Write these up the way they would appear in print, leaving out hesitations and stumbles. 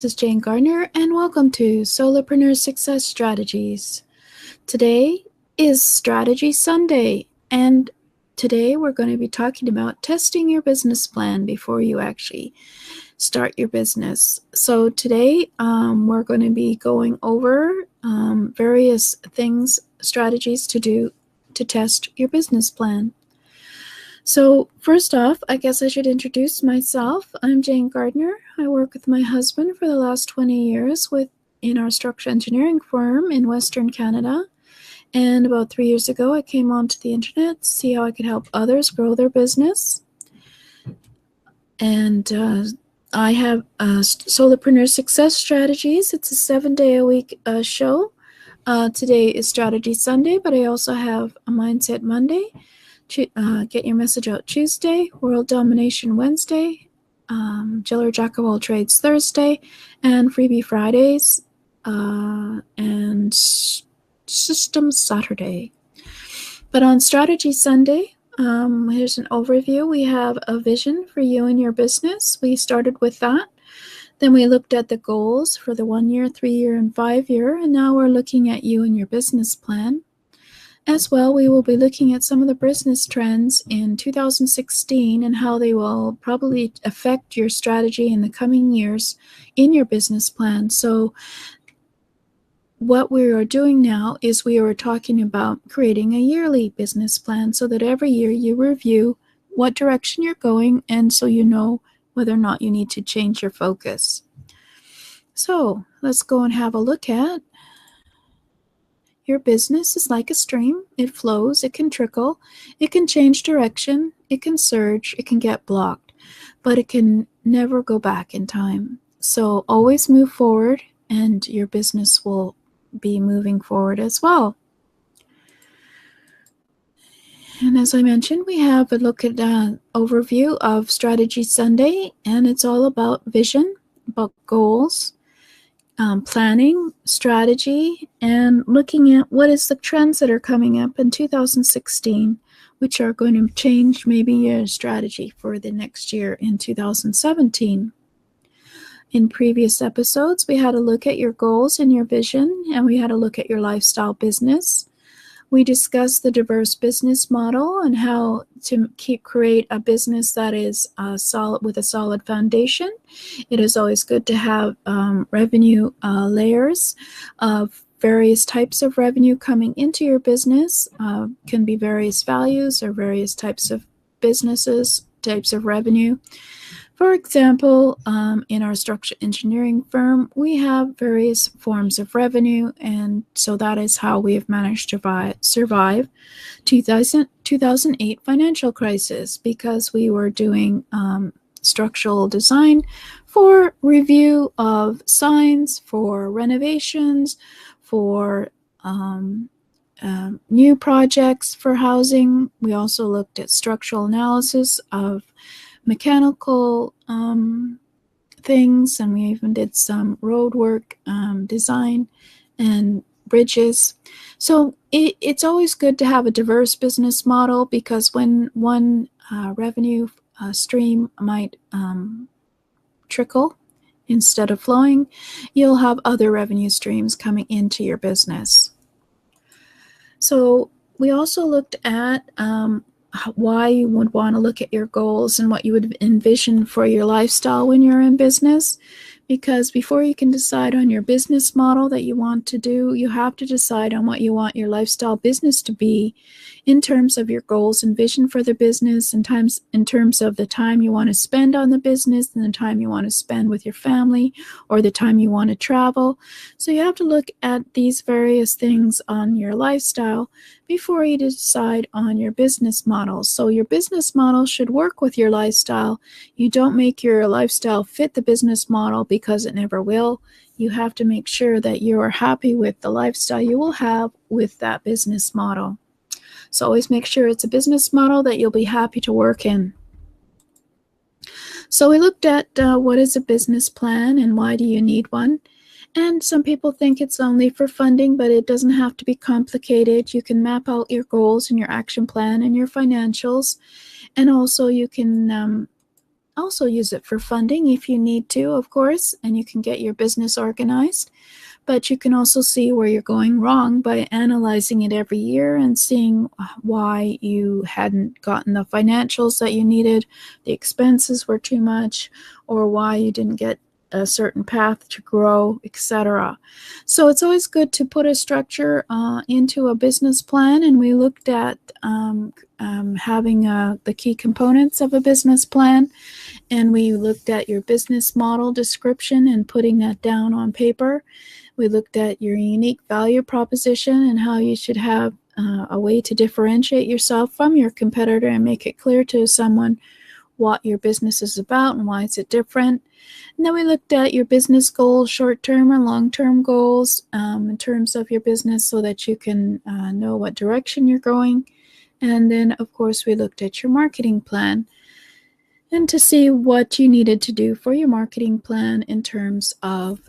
This is Jane Gardner, and welcome to Solopreneur Success Strategies. Today is Strategy Sunday, and today we're going to be talking about testing your business plan before you actually start your business. So today we're going to be going over various things, strategies to do to test your business plan. So first off, I guess I should introduce myself. I'm Jane Gardner. I work with my husband for the last 20 years in our structural engineering firm in Western Canada. And about 3 years ago, I came onto the internet to see how I could help others grow their business. And I have Solopreneur Success Strategies. It's a 7-day-a-week show. Today is Strategy Sunday, but I also have a Mindset Monday. Get your message out Tuesday, World Domination Wednesday, Jiller Jack of all trades Thursday, and Freebie Fridays, and Systems Saturday. But on Strategy Sunday, here's an overview. We have a vision for you and your business. We started with that. Then we looked at the goals for the 1 year, 3 year, and 5 year, and now we're looking at you and your business plan. As well, we will be looking at some of the business trends in 2016 and how they will probably affect your strategy in the coming years in your business plan. So what we are doing now is we are talking about creating a yearly business plan so that every year you review what direction you're going, and so you know whether or not you need to change your focus. So let's go and have a look at your business is like a stream. It flows, it can trickle, it can change direction, it can surge, it can get blocked, but it can never go back in time. So always move forward, and your business will be moving forward as well. And as I mentioned, we have a look at an overview of Strategy Sunday, and it's all about vision, about goals, planning, strategy, and looking at what is the trends that are coming up in 2016, which are going to change maybe your strategy for the next year in 2017. In previous episodes, we had a look at your goals and your vision, and we had a look at your lifestyle business. We discussed the diverse business model and how to create a business that is solid with a solid foundation. It is always good to have revenue layers of various types of revenue coming into your business. Can be various values or various types of businesses, types of revenue. For example, in our structural engineering firm, we have various forms of revenue, and so that is how we have managed to survive 2008 financial crisis, because we were doing structural design for review of signs, for renovations, for new projects for housing. We also looked at structural analysis of mechanical things, and we even did some road work design and bridges. So it's always good to have a diverse business model, because when one revenue stream might trickle instead of flowing, you'll have other revenue streams coming into your business. So we also looked at why you would want to look at your goals and what you would envision for your lifestyle when you're in business. Because before you can decide on your business model that you want to do, you have to decide on what you want your lifestyle business to be in terms of your goals and vision for the business, and in terms of the time you want to spend on the business, and the time you want to spend with your family, or the time you want to travel. So you have to look at these various things on your lifestyle before you decide on your business model. So your business model should work with your lifestyle. You don't make your lifestyle fit the business model, because it never will. You have to make sure that you are happy with the lifestyle you will have with that business model. So always make sure it's a business model that you'll be happy to work in. So we looked at what is a business plan and why do you need one. And some people think it's only for funding, but it doesn't have to be complicated. You can map out your goals and your action plan and your financials. And also you can also use it for funding if you need to, of course, and you can get your business organized. But you can also see where you're going wrong by analyzing it every year and seeing why you hadn't gotten the financials that you needed, the expenses were too much, or why you didn't get a certain path to grow, etc. So it's always good to put a structure into a business plan, and we looked at having the key components of a business plan, and we looked at your business model description and putting that down on paper. We looked at your unique value proposition and how you should have a way to differentiate yourself from your competitor and make it clear to someone what your business is about and why is it different. And then we looked at your business goals, short-term and long-term goals in terms of your business so that you can know what direction you're going. And then, of course, we looked at your marketing plan and to see what you needed to do for your marketing plan in terms of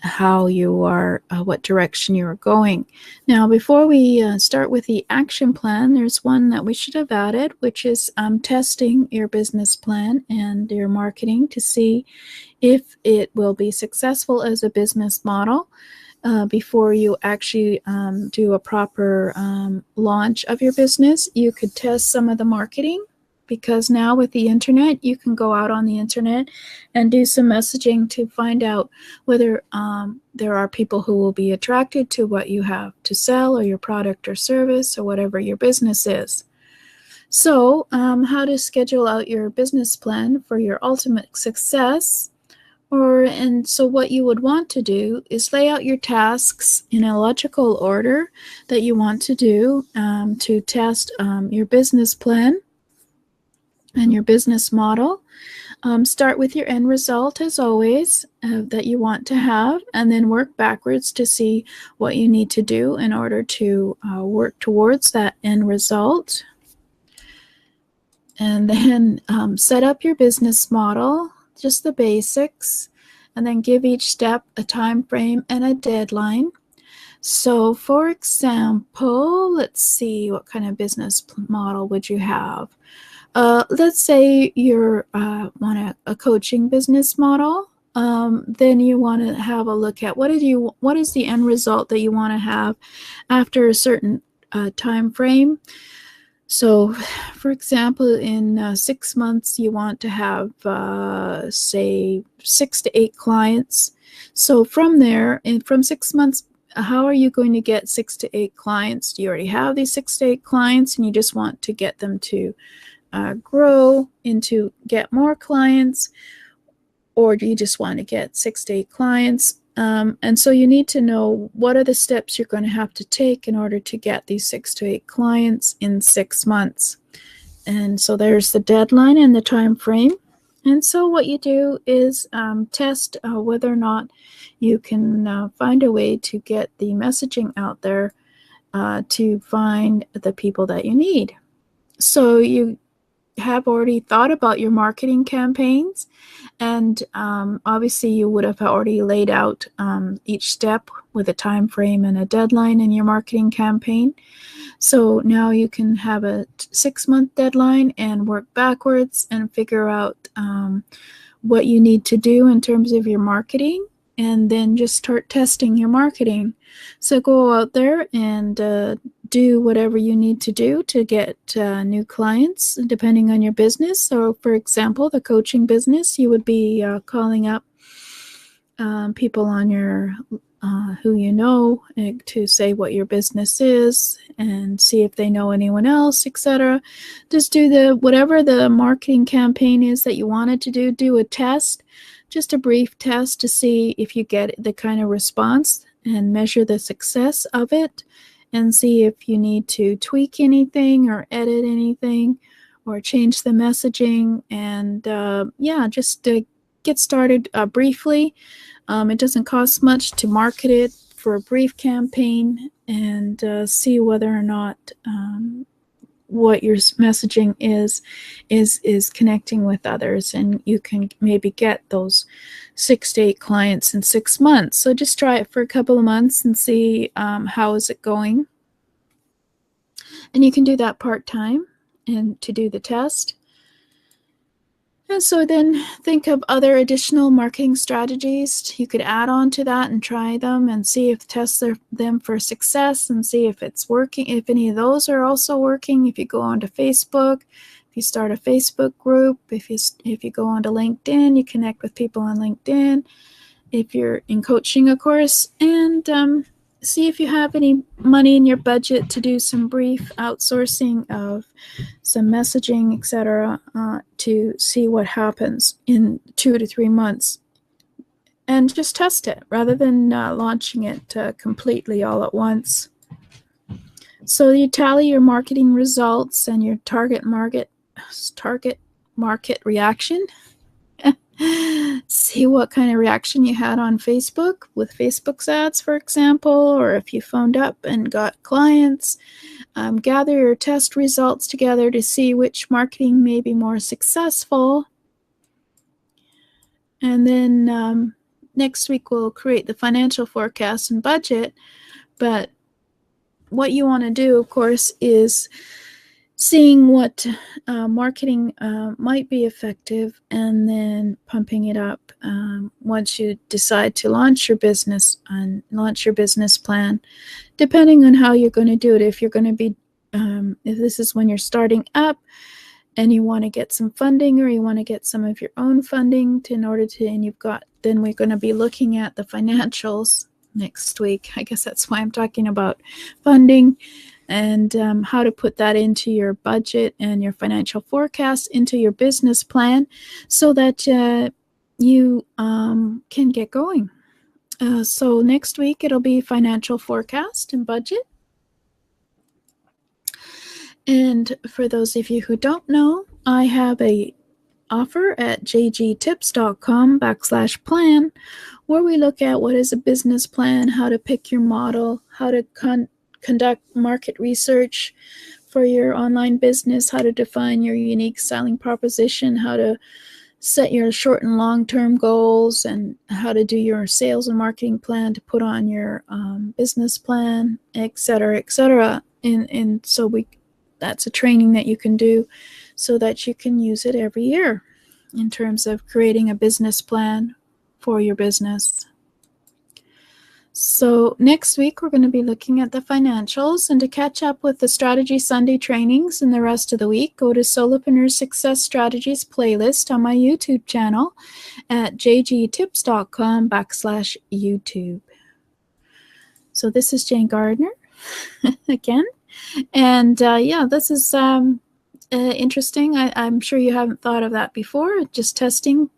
how you are, what direction you are going. Now, before we start with the action plan, there's one that we should have added, which is testing your business plan and your marketing to see if it will be successful as a business model. Before you actually do a proper launch of your business, you could test some of the marketing, because now with the internet, you can go out on the internet and do some messaging to find out whether there are people who will be attracted to what you have to sell or your product or service or whatever your business is. So how to schedule out your business plan for your ultimate success. So what you would want to do is lay out your tasks in a logical order that you want to do to test your business plan and your business model. Start with your end result, as always, that you want to have, and then work backwards to see what you need to do in order to work towards that end result. And then set up your business model, just the basics, and then give each step a time frame and a deadline. So, for example, let's see, what kind of business model would you have? Let's say you want a coaching business model. Then you want to have a look at what is the end result that you want to have after a certain time frame. So, for example, in 6 months, you want to have, say, 6 to 8 clients. So from there, from 6 months, how are you going to get 6 to 8 clients? Do you already have these 6 to 8 clients and you just want to get them to grow into get more clients, or do you just want to get 6 to 8 clients? And so you need to know what are the steps you're going to have to take in order to get these 6 to 8 clients in 6 months. And so there's the deadline and the time frame. And so what you do is test whether or not you can find a way to get the messaging out there to find the people that you need. So you have already thought about your marketing campaigns, and obviously you would have already laid out each step with a time frame and a deadline in your marketing campaign. So now you can have a 6-month deadline and work backwards and figure out what you need to do in terms of your marketing, and then just start testing your marketing. So go out there and do whatever you need to do to get new clients, depending on your business. So, for example, the coaching business, you would be calling up people on your who you know to say what your business is and see if they know anyone else, etc. Just do whatever the marketing campaign is that you wanted to do a test, just a brief test to see if you get the kind of response and measure the success of it and see if you need to tweak anything or edit anything or change the messaging. And just to get started briefly. It doesn't cost much to market it for a brief campaign and see whether or not what your messaging is connecting with others, and you can maybe get those 6 to 8 clients in 6 months. So just try it for a couple of months and see how is it going. And you can do that part-time and to do the test. And so then think of other additional marketing strategies you could add on to that and try them and see if test them for success and see if it's working, if any of those are also working. If you go onto Facebook, if you start a Facebook group, if you go onto LinkedIn, you connect with people on LinkedIn. If you're in coaching, of course, and see if you have any money in your budget to do some brief outsourcing of some messaging, etc., to see what happens in 2 to 3 months. And just test it rather than launching it completely all at once. So you tally your marketing results and your target market reaction. See what kind of reaction you had on Facebook with Facebook's ads, for example, or if you phoned up and got clients. Gather your test results together to see which marketing may be more successful. And then next week we'll create the financial forecast and budget. But what you want to do, of course, is seeing what marketing might be effective and then pumping it up once you decide to launch your business and launch your business plan, depending on how you're going to do it. If you're going to be, if this is when you're starting up and you want to get some funding or you want to get some of your own funding in order to, and you've got, then we're going to be looking at the financials next week. I guess that's why I'm talking about funding and how to put that into your budget and your financial forecast into your business plan so that you can get going. So next week it'll be financial forecast and budget. And for those of you who don't know, I have a offer at jgtips.com/plan where we look at what is a business plan, how to pick your model, how to conduct market research for your online business, how to define your unique selling proposition, how to set your short and long-term goals, and how to do your sales and marketing plan to put on your business plan, etc., etc. And so that's a training that you can do so that you can use it every year in terms of creating a business plan for your business. So next week, we're going to be looking at the financials. And to catch up with the Strategy Sunday trainings and the rest of the week, go to Solopreneur Success Strategies playlist on my YouTube channel at jgtips.com/YouTube. So this is Jane Gardner again. And yeah, this is interesting. I'm sure you haven't thought of that before, just testing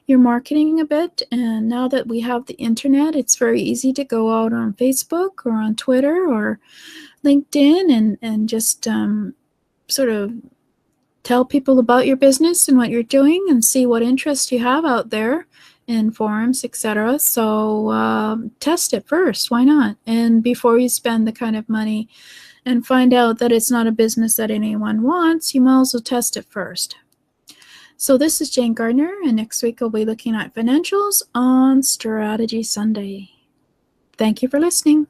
your marketing a bit. And now that we have the internet, it's very easy to go out on Facebook or on Twitter or LinkedIn and just sort of tell people about your business and what you're doing and see what interest you have out there in forums, etc. So test it first. Why not? And before you spend the kind of money and find out that it's not a business that anyone wants, you might as well test it first. So this is Jane Gardner, and next week we'll be looking at financials on Strategy Sunday. Thank you for listening.